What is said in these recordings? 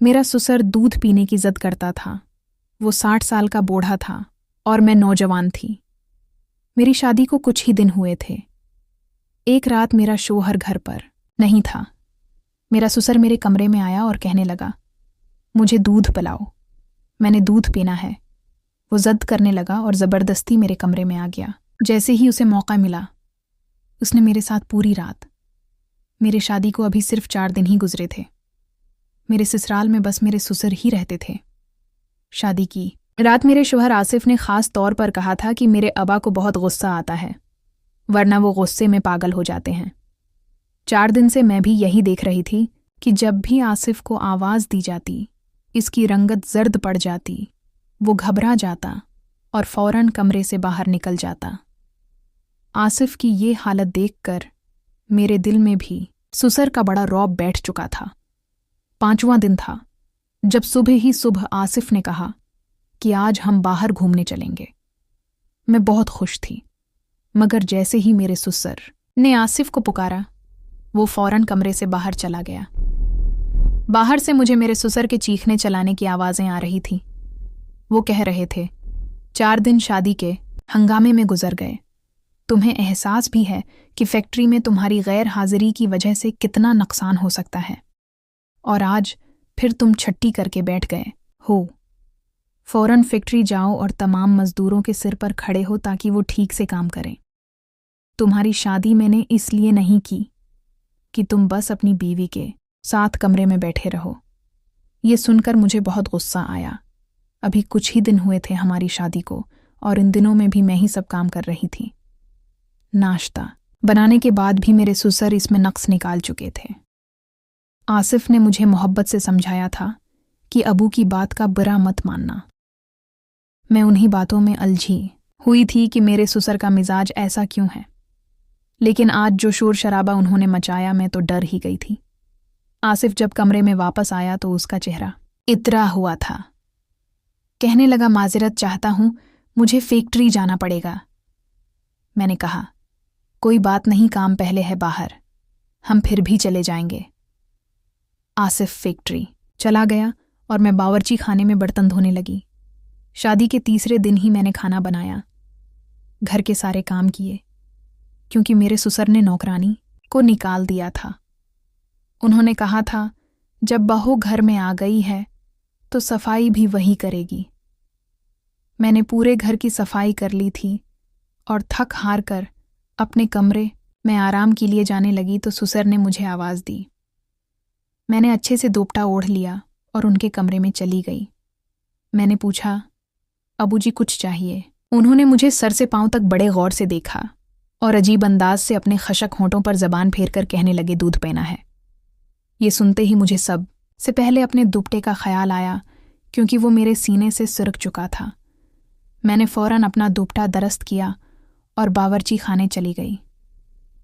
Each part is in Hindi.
मेरा ससुर दूध पीने की जिद करता था। वो 60 साल का बूढ़ा था और मैं नौजवान थी। मेरी शादी को कुछ ही दिन हुए थे। एक रात मेरा शौहर घर पर नहीं था। मेरा ससुर मेरे कमरे में आया और कहने लगा, मुझे दूध पिलाओ, मैंने दूध पीना है। वो जिद करने लगा और ज़बरदस्ती मेरे कमरे में आ गया। जैसे ही उसे मौका मिला, उसने मेरे साथ पूरी रात, मेरे शादी को अभी सिर्फ 4 दिन ही गुजरे थे, मेरे ससुराल में बस मेरे ससुर ही रहते थे, शादी की रात मेरे शौहर आसिफ ने ख़ास तौर पर कहा था कि मेरे अबा को बहुत गुस्सा आता है, वरना वो गुस्से में पागल हो जाते हैं। 4 दिन से मैं भी यही देख रही थी कि जब भी आसिफ को आवाज़ दी जाती, इसकी रंगत जर्द पड़ जाती, वो घबरा जाता और फौरन कमरे से बाहर निकल जाता। आसिफ की ये हालत देखकर मेरे दिल में भी ससुर का बड़ा रौब बैठ चुका था। 5वां दिन था जब सुबह ही सुबह आसिफ ने कहा कि आज हम बाहर घूमने चलेंगे। मैं बहुत खुश थी, मगर जैसे ही मेरे ससुर ने आसिफ को पुकारा, वो फौरन कमरे से बाहर चला गया। बाहर से मुझे मेरे ससुर के चीखने चलाने की आवाज़ें आ रही थीं। वो कह रहे थे, 4 दिन शादी के हंगामे में गुजर गए। तुम्हें एहसास भी है कि फैक्ट्री में तुम्हारी गैर हाजिरी की वजह से कितना नुकसान हो सकता है, और आज फिर तुम छट्टी करके बैठ गए हो। फौरन फैक्ट्री जाओ और तमाम मजदूरों के सिर पर खड़े हो ताकि वो ठीक से काम करें। तुम्हारी शादी मैंने इसलिए नहीं की कि तुम बस अपनी बीवी के साथ कमरे में बैठे रहो। ये सुनकर मुझे बहुत गुस्सा आया। अभी कुछ ही दिन हुए थे हमारी शादी को, और इन दिनों में भी मैं ही सब काम कर रही थी। नाश्ता बनाने के बाद भी मेरे ससुर इसमें नक्स निकाल चुके थे। आसिफ ने मुझे मोहब्बत से समझाया था कि अबू की बात का बुरा मत मानना। मैं उन्हीं बातों में उलझी हुई थी कि मेरे ससुर का मिजाज ऐसा क्यों है, लेकिन आज जो शोर शराबा उन्होंने मचाया, मैं तो डर ही गई थी। आसिफ जब कमरे में वापस आया तो उसका चेहरा इतरा हुआ था। कहने लगा, माजरत चाहता हूं, मुझे फैक्ट्री जाना पड़ेगा। मैंने कहा, कोई बात नहीं, काम पहले है बाहर, हम फिर भी चले जाएंगे। आसिफ फैक्ट्री चला गया और मैं बावर्ची खाने में बर्तन धोने लगी। शादी के 3रे दिन ही मैंने खाना बनाया, घर के सारे काम किए, क्योंकि मेरे ससुर ने नौकरानी को निकाल दिया था। उन्होंने कहा था, जब बहू घर में आ गई है तो सफाई भी वही करेगी। मैंने पूरे घर की सफाई कर ली थी और थक हार कर अपने कमरे में आराम के लिए जाने लगी तो ससुर ने मुझे आवाज़ दी। मैंने अच्छे से दोपटा ओढ़ लिया और उनके कमरे में चली गई। मैंने पूछा, अबू जी कुछ चाहिए? उन्होंने मुझे सर से पांव तक बड़े गौर से देखा और अजीब अंदाज से अपने खशक होंठों पर जबान फेर कर कहने लगे, दूध पीना है। ये सुनते ही मुझे सब से पहले अपने दुपट्टे का ख्याल आया, क्योंकि वो मेरे सीने से सुरक चुका था। मैंने फौरन अपना दुपट्टा दरस्त किया और बावर्ची खाने चली गई।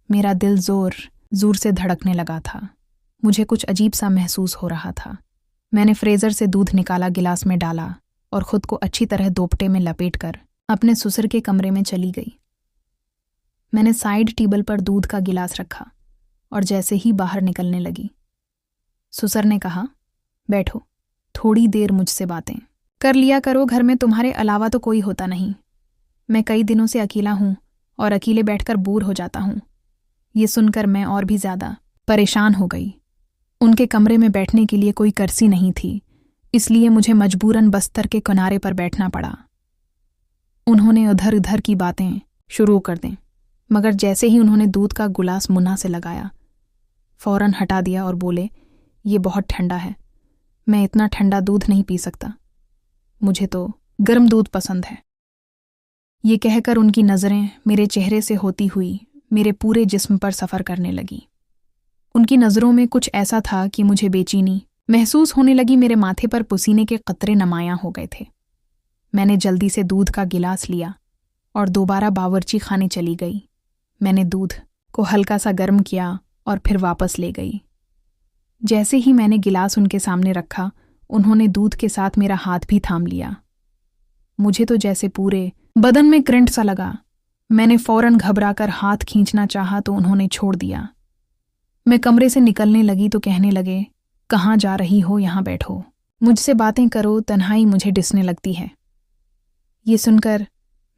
मेरा दिल जोर जोर से धड़कने लगा था। मुझे कुछ अजीब सा महसूस हो रहा था। मैंने फ्रीजर से दूध निकाला, गिलास में डाला और खुद को अच्छी तरह दोपटे में लपेटकर अपने ससुर के कमरे में चली गई। मैंने साइड टेबल पर दूध का गिलास रखा और जैसे ही बाहर निकलने लगी, ससुर ने कहा, बैठो, थोड़ी देर मुझसे बातें कर लिया करो, घर में तुम्हारे अलावा तो कोई होता नहीं। मैं कई दिनों से अकेला हूं और अकेले बैठकर बोर हो जाता हूं। ये सुनकर मैं और भी ज्यादा परेशान हो गई। उनके कमरे में बैठने के लिए कोई कुर्सी नहीं थी, इसलिए मुझे मजबूरन बस्तर के किनारे पर बैठना पड़ा। उन्होंने उधर उधर की बातें शुरू कर दें, मगर जैसे ही उन्होंने दूध का गिलास मुन्ना से लगाया, फौरन हटा दिया और बोले, ये बहुत ठंडा है, मैं इतना ठंडा दूध नहीं पी सकता, मुझे तो गर्म दूध पसंद है। ये कहकर उनकी नज़रें मेरे चेहरे से होती हुई मेरे पूरे जिस्म पर सफ़र करने लगी। उनकी नज़रों में कुछ ऐसा था कि मुझे बेचैनी महसूस होने लगी। मेरे माथे पर पसीने के कतरे नुमायां हो गए थे। मैंने जल्दी से दूध का गिलास लिया और दोबारा बावर्ची खाने चली गई। मैंने दूध को हल्का सा गर्म किया और फिर वापस ले गई। जैसे ही मैंने गिलास उनके सामने रखा, उन्होंने दूध के साथ मेरा हाथ भी थाम लिया। मुझे तो जैसे पूरे बदन में करंट सा लगा। मैंने फौरन घबराकर हाथ खींचना चाहा तो उन्होंने छोड़ दिया। मैं कमरे से निकलने लगी तो कहने लगे, कहाँ जा रही हो, यहाँ बैठो, मुझसे बातें करो, तन्हाई मुझे डिसने लगती है। ये सुनकर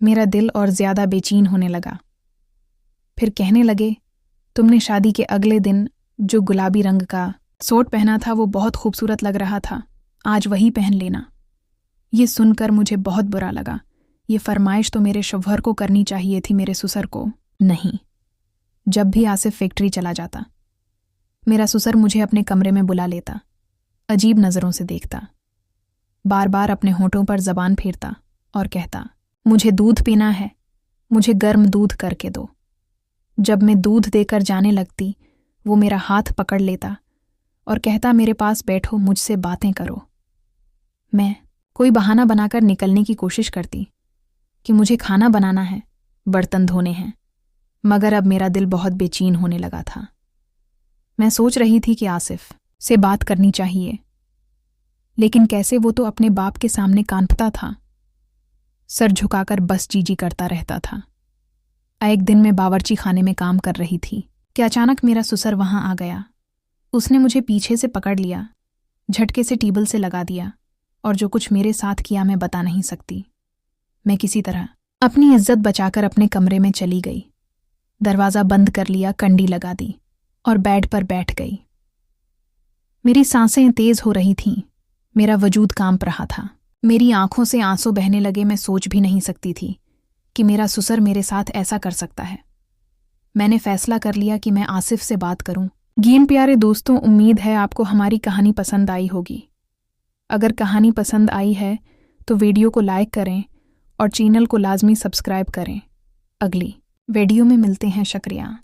मेरा दिल और ज्यादा बेचैन होने लगा। फिर कहने लगे, तुमने शादी के अगले दिन जो गुलाबी रंग का सूट पहना था वो बहुत खूबसूरत लग रहा था, आज वही पहन लेना। ये सुनकर मुझे बहुत बुरा लगा। ये फरमाइश तो मेरे शौहर को करनी चाहिए थी, मेरे ससुर को नहीं। जब भी आसिफ फैक्ट्री चला जाता, मेरा ससुर मुझे अपने कमरे में बुला लेता, अजीब नज़रों से देखता, बार बार अपने होठों पर जबान फेरता और कहता, मुझे दूध पीना है, मुझे गर्म दूध करके दो। जब मैं दूध देकर जाने लगती, वो मेरा हाथ पकड़ लेता और कहता, मेरे पास बैठो, मुझसे बातें करो। मैं कोई बहाना बनाकर निकलने की कोशिश करती कि मुझे खाना बनाना है, बर्तन धोने हैं, मगर अब मेरा दिल बहुत बेचैन होने लगा था। मैं सोच रही थी कि आसिफ से बात करनी चाहिए, लेकिन कैसे? वो तो अपने बाप के सामने कांपता था, सर झुकाकर बस जी करता रहता था। एक दिन मैं बावर्ची खाने में काम कर रही थी कि अचानक मेरा ससुर वहां आ गया। उसने मुझे पीछे से पकड़ लिया, झटके से टेबल से लगा दिया, और जो कुछ मेरे साथ किया मैं बता नहीं सकती। मैं किसी तरह अपनी इज्जत बचाकर अपने कमरे में चली गई, दरवाज़ा बंद कर लिया, कंडी लगा दी और बेड पर बैठ गई। मेरी सांसें तेज हो रही थीं, मेरा वजूद कांप रहा था, मेरी आंखों से आंसू बहने लगे। मैं सोच भी नहीं सकती थी कि मेरा ससुर मेरे साथ ऐसा कर सकता है। मैंने फैसला कर लिया कि मैं आसिफ से बात करूं। गीन प्यारे दोस्तों, उम्मीद है आपको हमारी कहानी पसंद आई होगी। अगर कहानी पसंद आई है तो वीडियो को लाइक करें और चैनल को लाजमी सब्सक्राइब करें। अगली वीडियो में मिलते हैं। शुक्रिया।